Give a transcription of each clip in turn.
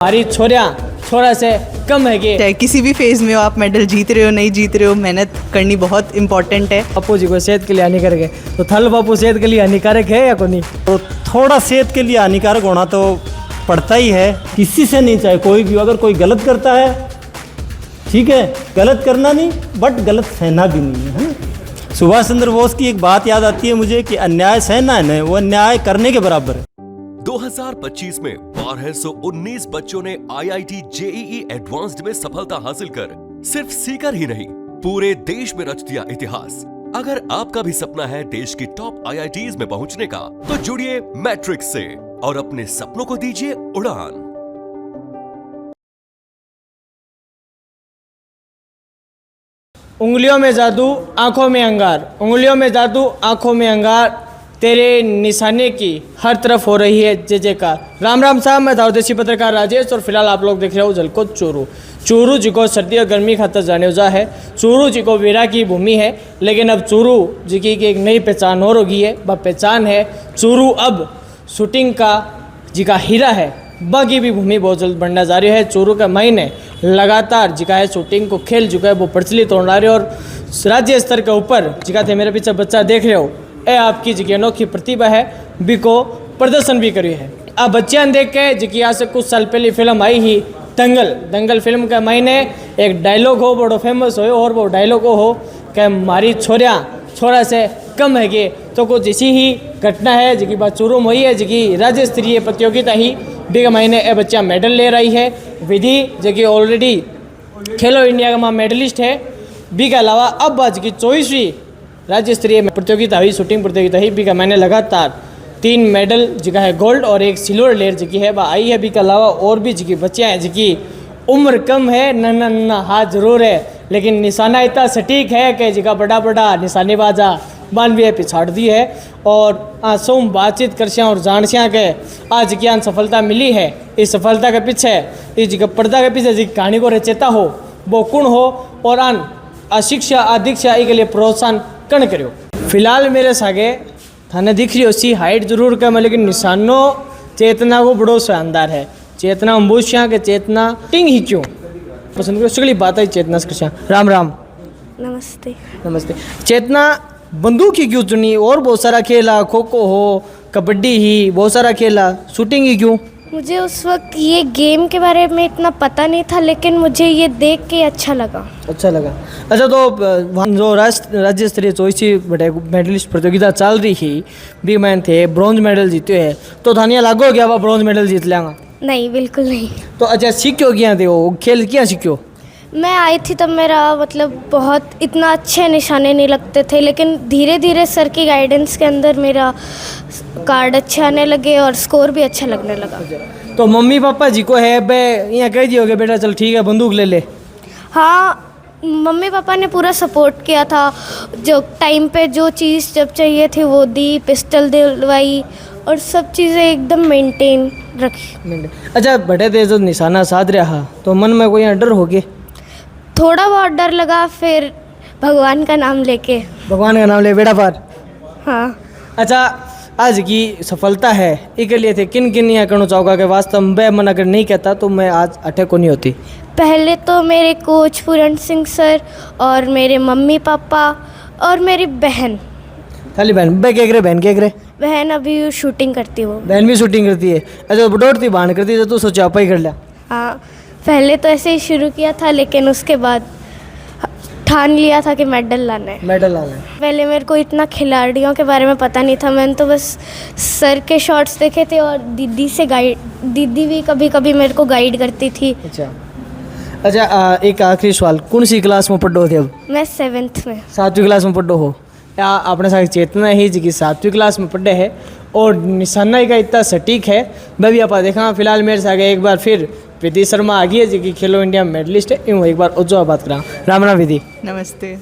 हमारी छोरा से कम है कि चाहे किसी भी फेज में हो, आप मेडल जीत रहे हो नहीं जीत रहे हो, मेहनत करनी बहुत इंपॉर्टेंट है। बापू जी को सेहत के लिए हानिकारक है, तो थल बापू सेहत के लिए हानिकारक है या कोई नहीं? तो थोड़ा सेहत के लिए हानिकारक होना तो पड़ता ही है। किसी से नहीं, चाहे कोई भी, अगर कोई गलत करता है ठीक है, गलत करना नहीं बट गलत सहना भी नहीं है ना। सुभाष चंद्र बोस की एक बात याद आती है मुझे कि अन्याय सहना है ना, वो अन्याय करने के बराबर है। 2025 में 1219 बच्चों ने IIT JEE एडवांस्ड में सफलता हासिल कर सिर्फ सीकर ही नहीं पूरे देश में रच दिया इतिहास। अगर आपका भी सपना है देश की टॉप IITs में पहुंचने का, तो जुड़िए मैट्रिक्स से और अपने सपनों को दीजिए उड़ान। उंगलियों में जादू आंखों में अंगार, उंगलियों में जादू आंखों में अंगार, तेरे निशाने की हर तरफ हो रही है जय जयकार। राम राम साहब, मैं धावदेशी पत्रकार राजेश और फिलहाल आप लोग देख रहे हो जलको चूरू। चूरू जी को सर्दी और गर्मी खातर जाने जा है। चूरू जी को वीरा की भूमि है, लेकिन अब चूरू जी की एक नई पहचान और होगी है। वह पहचान है चूरू अब शूटिंग का जी का हीरा है। बाकी भी भूमि बहुत जल्द बढ़ना जा रही है। चूरू का महीने लगातार जिका है शूटिंग को खेल चुका है, वो प्रचलित होना रहे और राज्य स्तर के ऊपर जिका थे मेरे पीछे बच्चा देख रहे हो, ए आपकी जी अनोखी प्रतिभा है, भी को प्रदर्शन भी करी है। अब बच्चियां देख के जी यहाँ से कुछ साल पहले फिल्म आई ही दंगल फिल्म के महीने एक डायलॉग हो बड़ो फेमस हो, और वो डायलॉग हो कि हमारी छोरा से कम है कि, तो कुछ इसी ही घटना है जी की बात चूरू में हुई है। जी की राज्य स्तरीय प्रतियोगिता ही बी के महीने ए बच्चा मेडल ले रही है। विधि जो कि ऑलरेडी खेलो इंडिया का मेडलिस्ट है। बी के अलावा अब आज की 24वीं राज्य स्तरीय प्रतियोगिता हुई, शूटिंग प्रतियोगिता हुई। बी का मैंने लगातार 3 मेडल जिका है गोल्ड और एक सिल्वर लेयर जी है वह आई है। बी के अलावा और भी जी की बच्चियाँ हैं जिनकी उम्र कम है, नन्ना हाथ जरूर है, लेकिन निशाना इतना सटीक है कि जिका बड़ा निशानेबाजा बानवे पिछाड़ दी है। और सोम बातचीत करशियाँ और जानशियाँ के आज की सफलता मिली है। इस सफलता के पीछे इस जी पर्दा के पीछे जी कहानी को रचेता हो वो कौन हो और अशिक्षा अदीक्षा के लिए प्रोत्साहन कण करो। फिलहाल मेरे सागे थाने दिख रही उसी हाइट जरूर कम है, लेकिन निशानो चेतना को बड़ो शानदार है। चेतना अम्बुशिया के चेतना टिंग ही क्यों पसंद करो, सगली बात है चेतना से। राम राम। नमस्ते। चेतना बंदूक ही क्यों चुनी? और बहुत सारा खेला, खो खो हो, कबड्डी ही, बहुत सारा खेला, शूटिंग ही क्यों? मुझे उस वक्त ये गेम के बारे में इतना पता नहीं था, लेकिन मुझे ये देख के अच्छा लगा। अच्छा, तो वहाँ जो राज्य स्तरीय 24वीं मेडलिस्ट प्रतियोगिता चल रही थी, भी मैन थे ब्रॉन्ज मेडल जीते हैं, तो थानिया लागो गया वह ब्रॉन्ज मेडल जीत लेंगा? नहीं, बिल्कुल नहीं। तो अच्छा सीखो क्या थे वो खेल, क्या सीखो? मैं आई थी तब मेरा बहुत इतना अच्छे निशाने नहीं लगते थे, लेकिन धीरे धीरे सर की गाइडेंस के अंदर मेरा कार्ड अच्छे आने लगे और स्कोर भी अच्छा लगने लगा। तो मम्मी पापा जी को है बे यहाँ कह दियोगे बेटा चल ठीक है बंदूक ले ले? हाँ, मम्मी पापा ने पूरा सपोर्ट किया था। जो टाइम पे जो चीज़ जब चाहिए थी वो दी, पिस्टल दिलवाई और सब चीज़ें एकदम मेंटेन रखी। अच्छा, बड़े थे जो निशाना साध रहा तो मन में कोई डर हो गया? थोड़ा बहुत डर लगा, फिर भगवान का नाम लेके बेड़ा पार। हाँ। अच्छा, आज की सफलता है इसके लिए थे किन यहाँ करना चाहोगा कि वास्तव में मन अगर नहीं कहता तो मैं आज अटैक को नहीं होती? पहले तो मेरे कोच पूरन सिंह सर और मेरे मम्मी पापा और मेरी बहन। खाली बहन? बहन अभी शूटिंग करती है। वो बहन भी शूटिंग करती है? अच्छा, दौड़ती बहान करती है तो सोचा आप ही कर लिया? हाँ, पहले तो ऐसे ही शुरू किया था, लेकिन उसके बाद ठान लिया था कि मेडल लाना है। पहले मेरे को इतना खिलाड़ियों के बारे में पता नहीं था, मैंने तो बस सर के शॉट्स देखे थे और दीदी भी कभी कभी मेरे को गाइड करती थी। अच्छा, एक आखिरी सवाल, कौन सी क्लास में पढ़ो थे अब? मैं 7th में। 7वीं क्लास में पढ़ो हो? या अपने साथ चेतना ही जी की 7वीं क्लास में पढ़े है और निशाना का इतना सटीक है। मैं भी आप देखा फिलहाल मेरे साथ एक बार फिर विधि शर्मा आ गई है जी की खेलो इंडिया मेडलिस्ट है। यूँ एक बार ओजो बात करा। राम विधि। नमस्ते।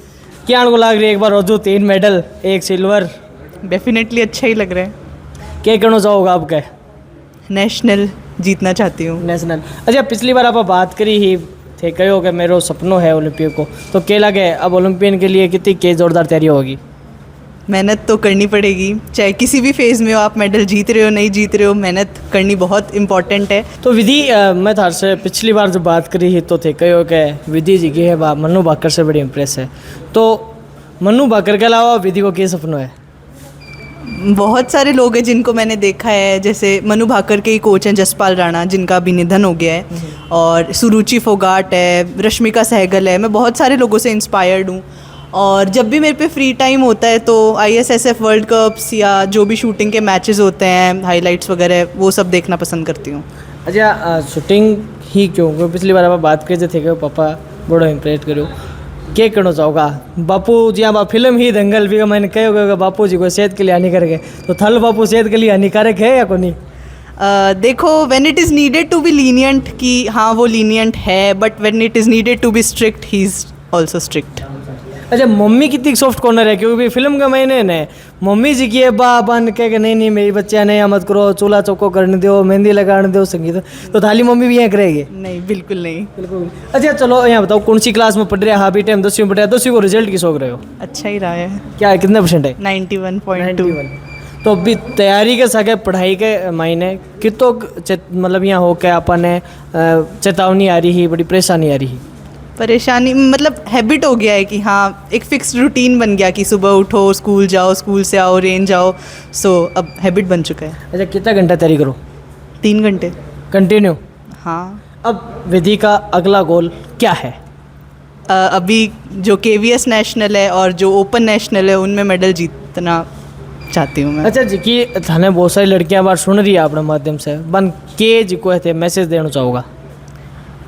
क्या को लग रही है एक बार ओजो 3 मेडल 1 सिल्वर? डेफिनेटली अच्छा ही लग रहा है। क्या करना चाहोगा आपके? नेशनल जीतना चाहती हूँ। नेशनल। अच्छा, पिछली बार आप बात करी ही थे कहो कि मेरा सपनों है ओलंपिक को, तो क्या लगे अब ओलंपियन के लिए कितनी के जोरदार तैयारी होगी? मेहनत तो करनी पड़ेगी, चाहे किसी भी फेज़ में हो, आप मेडल जीत रहे हो नहीं जीत रहे हो, मेहनत करनी बहुत इम्पॉर्टेंट है। तो विधि मैं थार से पिछली बार जब बात करी ही तो थे कहो कि विधि जी की है मनु भाकर से बड़ी इम्प्रेस है, तो मनु भाकर के अलावा विधि को क्या सपना है? बहुत सारे लोग हैं जिनको मैंने देखा है, जैसे मनु भाकर के ही कोच हैं जसपाल राणा, जिनका अभी निधन हो गया है, और सुरुचि फोगाट है, रश्मिका सहगल है। मैं बहुत सारे लोगों से इंस्पायर्ड हूँ, और जब भी मेरे पे फ्री टाइम होता है तो ISSF वर्ल्ड कप्स या जो भी शूटिंग के मैचेस होते हैं, हाइलाइट्स वगैरह, वो सब देखना पसंद करती हूँ। अच्छा शूटिंग ही क्यों? क्योंकि पिछली बार आप बात करते थे कि पापा बड़ो इम्प्रेस करो, क्या कहना चाहोगा? बापू जी आप फिल्म ही दंगल भी मैंने कहो बापू जी को सेहत के लिए हानिकारक है, तो थल बापू सेहत के लिए हानिकारक है या को नहीं? देखो, when it is needed to be lenient, कि हाँ वो लीनियंट है, but when it is needed to be strict, he is also strict. अच्छा मम्मी कितनी सॉफ्ट कॉर्नर है? क्योंकि फिल्म का मैंने ने मम्मी जी की बाबा ने कह के नहीं मेरी बच्चा नहीं मत करो, चूल्हा चौको करने दो, मेहंदी लगाने दो, संगीत, तो थाली मम्मी भी यहाँ करेगी? नहीं, बिल्कुल नहीं। बिल्कुल। अच्छा चलो यहाँ बताओ कौन सी क्लास में पढ़ रहे हैं? हाँ भी टाइम 10वीं में पढ़ रहे हैं, 10वीं को रिजल्ट की सोच रहे हो? अच्छा ही रहा है। क्या है, कितने % है? 91.2। तो अभी तैयारी के साथ पढ़ाई के मायने कितो मतलब यहाँ हो के अपन चेतावनी आ रही है, बड़ी परेशानी आ रही है? परेशानी मतलब हैबिट हो गया है कि हाँ एक फिक्स रूटीन बन गया कि सुबह उठो, स्कूल जाओ, स्कूल से आओ, रेंज जाओ, सो अब हैबिट बन चुका है। अच्छा कितना घंटा तैयारी करो? 3 घंटे कंटिन्यू? हाँ। अब विधि का अगला गोल क्या है? अभी जो KVS नेशनल है और जो ओपन नेशनल है उनमें मेडल जीतना चाहती हूँ मैं। अच्छा जी की थाने बहुत सारी लड़कियां बार सुन रही है अपने माध्यम से, बन के जी को थे मैसेज देना चाहूँगा?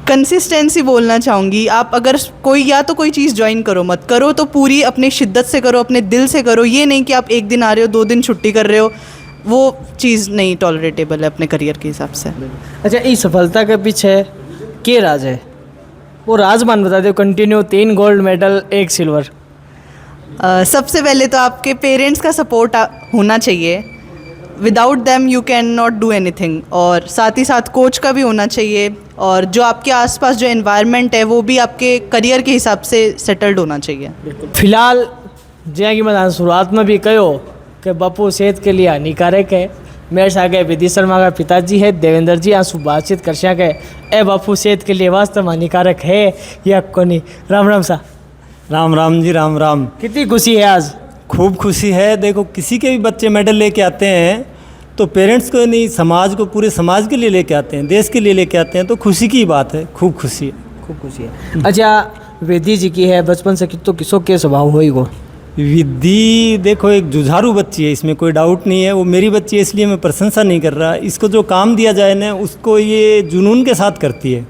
कंसिस्टेंसी बोलना चाहूँगी। आप अगर कोई या तो कोई चीज़ ज्वाइन करो, मत करो तो पूरी अपनी शिद्दत से करो, अपने दिल से करो। ये नहीं कि आप एक दिन आ रहे हो 2 दिन छुट्टी कर रहे हो, वो चीज़ नहीं टॉलरेटेबल है अपने करियर के हिसाब से। अच्छा इस सफलता के पीछे के राज है? वो राज मान बता दो। Continue 3 gold medal 1 silver. सबसे पहले तो आपके पेरेंट्स का सपोर्ट होना चाहिए, without them you can not do anything, और साथ ही साथ कोच का भी होना चाहिए, और जो आपके आसपास जो एनवायरनमेंट है वो भी आपके करियर के हिसाब से सेटल्ड होना चाहिए। फिलहाल जैसा कि मैं शुरुआत में भी कहो कि बापू सेहत के लिए हानिकारक है, मेरे साथ विधि शर्मा का पिताजी है देवेंद्र जी, आंसू बातचीत कर सके ए बापू सेहत के लिए वास्तव हानिकारक है या को नहीं? राम राम सा। राम राम जी, राम राम। कितनी खुशी है आज? खूब खुशी है। देखो किसी के भी बच्चे मेडल लेके आते हैं तो पेरेंट्स को नहीं, समाज को, पूरे समाज के लिए लेके आते हैं, देश के लिए लेके आते हैं, तो खुशी की बात है, खूब खुशी है, खूब खुशी है। अच्छा विधि जी की है बचपन से कितो किसो के स्वभाव हो गो? विधि देखो एक जुझारू बच्ची है, इसमें कोई डाउट नहीं है। वो मेरी बच्ची है इसलिए मैं प्रशंसा नहीं कर रहा। इसको जो काम दिया जाए ना उसको ये जुनून के साथ करती है।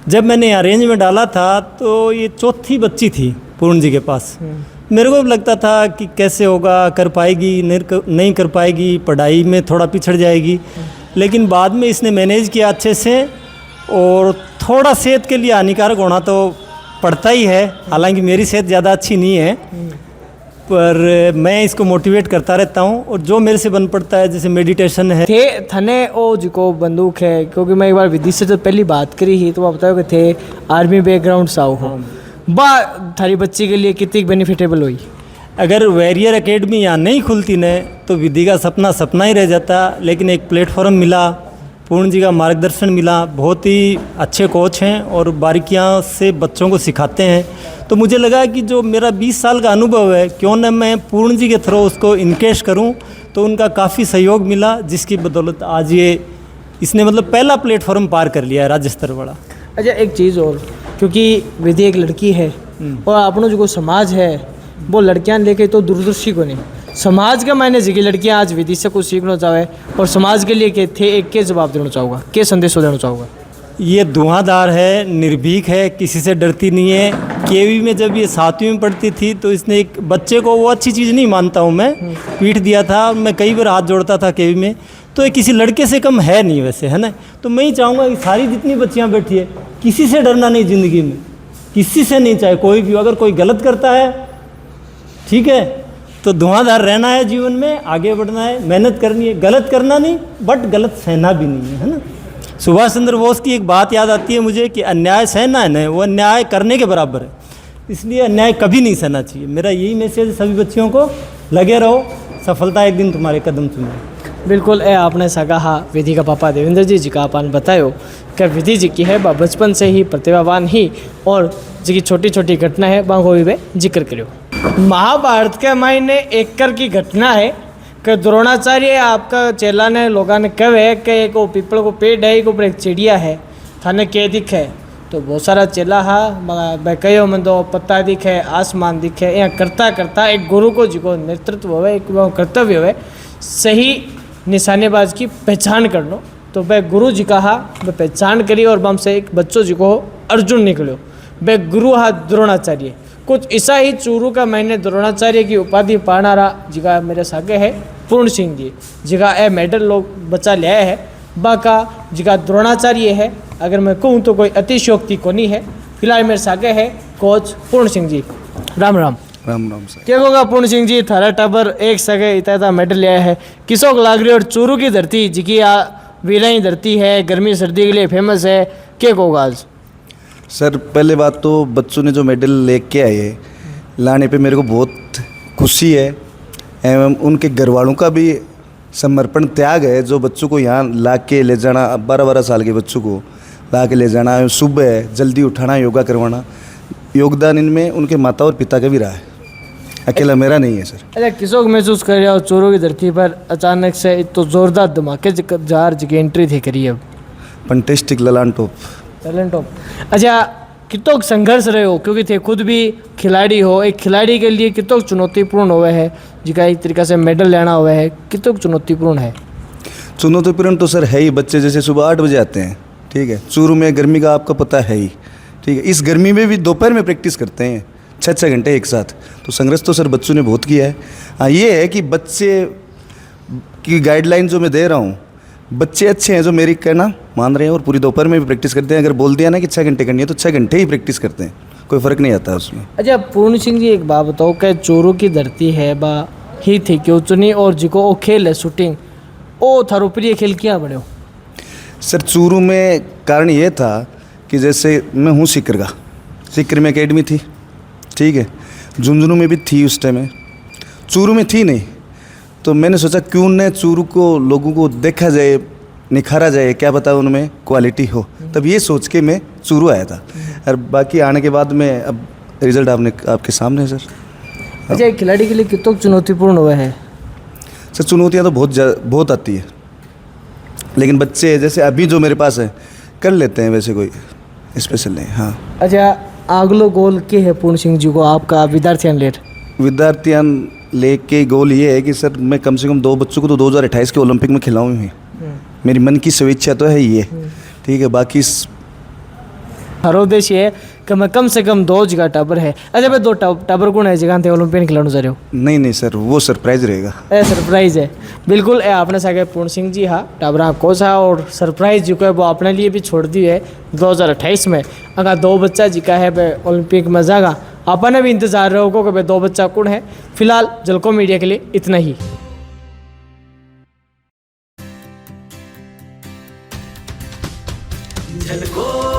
जब मैंने अरेंज में डाला था तो ये 4थी बच्ची थी पूर्ण जी के पास। मेरे को लगता था कि कैसे होगा, कर पाएगी नहीं कर पाएगी, पढ़ाई में थोड़ा पिछड़ जाएगी, लेकिन बाद में इसने मैनेज किया अच्छे से। और थोड़ा सेहत के लिए हानिकारक होना तो पड़ता ही है, हालांकि मेरी सेहत ज़्यादा अच्छी नहीं है, पर मैं इसको मोटिवेट करता रहता हूँ और जो मेरे से बन पड़ता है, जैसे मेडिटेशन है। थे थने ओ जिको बंदूक है, क्योंकि मैं एक बार विधि से जब पहली बात करी ही तो आप बताओ कि थे आर्मी बैकग्राउंड से आओ हो, बा थारी बच्ची के लिए कितनी बेनिफिटेबल हुई? अगर वॉरियर एकेडमी यहाँ नहीं खुलती न तो विधि का सपना सपना ही रह जाता। लेकिन एक प्लेटफॉर्म मिला, पूर्ण जी का मार्गदर्शन मिला, बहुत ही अच्छे कोच हैं और बारीकियां से बच्चों को सिखाते हैं, तो मुझे लगा कि जो मेरा 20 साल का अनुभव है क्यों न मैं पूर्ण जी के थ्रू उसको इनकेश करूं। तो उनका काफ़ी सहयोग मिला, जिसकी बदौलत आज ये इसने मतलब पहला प्लेटफॉर्म पार कर लिया है राज्य स्तर वाला। अच्छा एक चीज़ और, क्योंकि विधि एक लड़की है और अपनों जो समाज है वो लड़कियां लेके तो दूरदर्शी को नहीं, समाज के मायने जी की लड़कियां आज विधि से कुछ सीखना चाहे और समाज के लिए के थे एक के जवाब देना चाहूँगा, के संदेश देना चाहूँगा? ये धुआंधार है, निर्भीक है, किसी से डरती नहीं है। केवी में जब ये 7वीं में पढ़ती थी तो इसने एक बच्चे को, वो अच्छी चीज़ नहीं मानता हूँ मैं, पीठ दिया था। मैं कई बार हाथ जोड़ता था केवी में, तो ये किसी लड़के से कम है नहीं वैसे, है ना। तो मैं ही चाहूँगा कि सारी जितनी बच्चियाँ बैठी है, किसी से डरना नहीं ज़िंदगी में, किसी से नहीं, चाहे कोई भी। अगर कोई गलत करता है ठीक है, तो धुआंधार रहना है, जीवन में आगे बढ़ना है, मेहनत करनी है, गलत करना नहीं, बट गलत सहना भी नहीं है ना। सुभाष चंद्र बोस की एक बात याद आती है मुझे कि अन्याय सहना है ना, वो अन्याय करने के बराबर है, इसलिए अन्याय कभी नहीं सहना चाहिए। मेरा यही मैसेज है सभी बच्चियों को लगे रहो, सफलता एक दिन तुम्हारे कदम चूमे। बिल्कुल ए आपने सगा हा विधि का पापा देवेंद्र जी का अपन बतायो कि विधि जी की है बचपन से ही प्रतिभावान ही और जी छोटी छोटी घटना है बांगो भी जिक्र करो। महाभारत के मायने एक कर की घटना है कि द्रोणाचार्य आपका चेला ने लोगों ने कहे कि एक वो पीपल को पेड़ है एक ऊपर एक चिड़िया है थाने के दिखे तो बहुत सारा चेला हा कहो मन तो पत्ता दिखे आसमान दिखे यहाँ करता करता एक गुरु को जी को नेतृत्व हो एक कर्तव्य हो सही निशानेबाज की पहचान कर लो तो वह गुरु जी का हा वह पहचान करी और बम से एक बच्चों जी को अर्जुन निकलो वह गुरु हा द्रोणाचार्य कुछ ऐसा ही चूरू का मैंने द्रोणाचार्य की उपाधि पाना रहा जिका मेरे सागे है पूर्ण सिंह जी जिका ए मेडल लोग बचा लिया है बाका जिका द्रोणाचार्य है अगर मैं कहूँ तो कोई अतिशयोक्ति को नहीं है। फिलहाल मेरे सागे है कोच पूर्ण सिंह जी। राम राम। राम राम सर। क्या होगा पूर्ण सिंह जी थारा टाबर एक सगे इतना मेडल लिया है किसों को लाग रही और चूरू की धरती जिकी वीराई धरती है गर्मी सर्दी के लिए फेमस है क्या कहोगा आज? सर पहले बात तो बच्चों ने जो मेडल लेके आए लाने पे मेरे को बहुत खुशी है एवं उनके घर वालों का भी समर्पण त्याग है जो बच्चों को यहाँ ला के ले जाना 12-12 साल के बच्चों को ला के ले जाना सुबह जल्दी उठाना योगा करवाना योगदान इनमें उनके माता और पिता का भी रहा है अकेला मेरा नहीं है सर। अच्छा किसों को महसूस कर रहे हो चोरों की धरती पर अचानक से तो जोरदार धमाके जार जी की एंट्री थी करी अब फंटेस्टिक ललान टॉप टैलेंट ऑफ। अच्छा कितों संघर्ष रहे हो क्योंकि थे खुद भी खिलाड़ी हो एक खिलाड़ी के लिए कितों चुनौतीपूर्ण हुए है जिका एक तरीका से मेडल लेना हुआ है कितों चुनौतीपूर्ण है? चुनौतीपूर्ण तो सर है ही बच्चे जैसे सुबह 8 बजे आते हैं ठीक है चूरू में गर्मी का आपको पता है ही ठीक है इस गर्मी में भी दोपहर में प्रैक्टिस करते हैं 6-6 घंटे एक साथ तो संघर्ष तो सर बच्चों ने बहुत किया है। हाँ ये है कि बच्चे की गाइडलाइन जो मैं दे रहा हूँ बच्चे अच्छे हैं जो मेरी कहना मान रहे हैं और पूरी दोपहर में भी प्रैक्टिस करते हैं अगर बोल दिया ना कि 6 घंटे करनी है तो 6 घंटे ही प्रैक्टिस करते हैं कोई फ़र्क नहीं आता उसमें। अच्छा पूर्ण सिंह जी एक बात बताओ कि चोरू की धरती है बा ही थी क्यों चुनी और जिको वो खेल है शूटिंग ओ थारो प्रिय खेल क्या बने हो? सर चूरू में कारण ये था कि जैसे मैं हूँ सीकर का सीकर में एकेडमी थी ठीक है झुंझुनू में भी थी उस टाइम में चूरू में थी नहीं तो मैंने सोचा क्यों न चूरू को लोगों को देखा जाए निखारा जाए क्या पता उनमें क्वालिटी हो तब ये सोच के मैं चूरू आया था और बाकी आने के बाद में अब रिजल्ट आपके सामने है सर। अच्छा एक खिलाड़ी के लिए कितों चुनौतीपूर्ण हुआ है? सर चुनौतियाँ तो बहुत आती है लेकिन बच्चे जैसे अभी जो मेरे पास है कर लेते हैं वैसे कोई स्पेशल नहीं। हाँ अच्छा अगलो गोल क्या है पूर्ण सिंह जी को आपका विद्यार्थियां लेके गोल ये है कि सर मैं कम से कम 2 बच्चों को तो 2028 के ओलंपिक में खिलाऊँ ही मेरी मन की स्वेच्छा तो है ये ठीक है बाकी हरो उद्देश्य है कि मैं कम से कम 2 जगह टाबर है। अच्छा भाई 2 टाबर कौन है जगह थे ओलंपिक खिलाना चाह रहे हो? नहीं सर वो सरप्राइज रहेगा। सरप्राइज है बिल्कुल आपने सागे पूर्ण सिंह जी हाँ टाबरा कोच हा और सरप्राइज जो है वो अपने लिए भी छोड़ दी है 2028 में अगर 2 बच्चा जिका है वह ओलंपिक में जाएगा आपने भी इंतजार रहोगे कि भाई 2 बच्चा कौन है। फिलहाल जलको मीडिया के लिए इतना ही। झलको